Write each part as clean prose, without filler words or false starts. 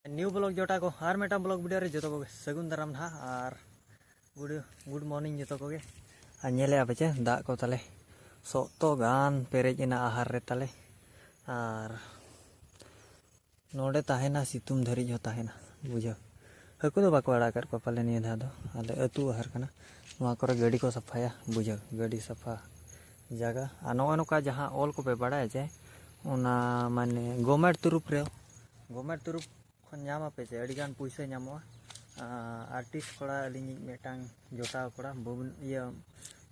new blog जोटा को हर Meta blog video रे जो को सगुन दाराम ना और गुड मॉर्निंग जो को नेले बचे दा को ताले सतो गान पेरेजना आहार रे ताले और नोडे ताहेना सितुम धरी जो ताहेना बुझो हकु दो बाको आड़ा कर को पाले निया धा दो आले अतु आहार कना वहाँ करे गाड़ी को सफाया बुझो गाड़ी सफा जगह आ नो का जहाँ ऑल को पे बड़ा जे उना माने गवर्नमेंट तुरुप नाम पे अड़ीगान पैसा नामो आर्टिस्ट कोड़ा अलिंग मेटांग जोटा कोड़ा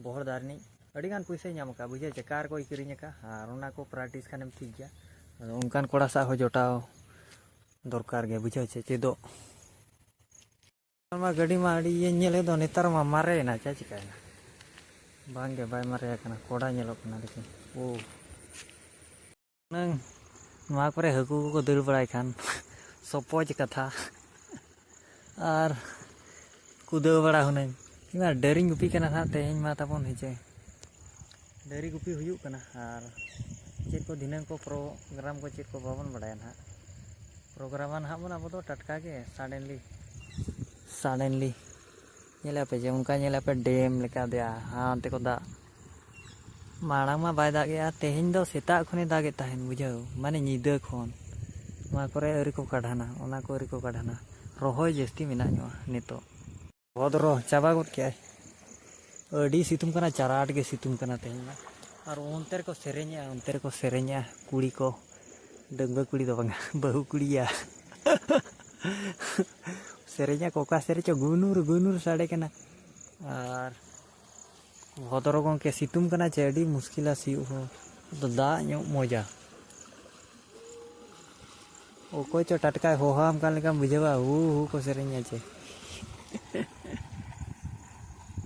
बहर दारनी अड़ीगान पैसा नाम का बुझे चे कार को किरिंग का और उना को प्रैक्टिस खाने ठीक गया उनकान कोड़ा सा हो जोटाव दरकार गे बुझे चे चेदो गाड़ी मा अड़ी ये नेले दो नेतार मा मारे ना चा चिकायना बांगे बाय मारे कना कोड़ा नेलो कना लेकिन ओ नंग मा करे हकु को दर बड़ाय खान सपोज कथा और कूदे बड़ा होने डरी गुपी ना तेज मा तबन हेचे डरी गुपी हुयू कना और चेक को दिनंग को प्रोग्राम को चेक को बाबन बड़ा ना प्रोग्राम ना बन अब तो टटका के सडनली नेले पे जे उनका नेले पे डेम लेका दिया हाँ अंते को दा माड़ांग मा बाय दागे तेहें दो सेता खने दागे ताहेन बुझाओ माने नीदा खन अरी को काढ़ाना अरी को काढ़ाना रोहय जस्ती मेना नितो भद्रो चाबा गद के अड़ी सितुम कना चराट के सितुम कना तेहें और उनते को सेरेña कुड़ी को डंगा कुड़ी दो बंगा बहु कुड़िया सेरेña को का सेरे चो गुनूर साड़े कना और भद्रो को के सितुम कना चे अड़ी मुश्किला सिउ हो तो दा ᱧᱚᱜ मजा ओको चो टटका होहाम का लेका बुझेवा हु को सेरेña चे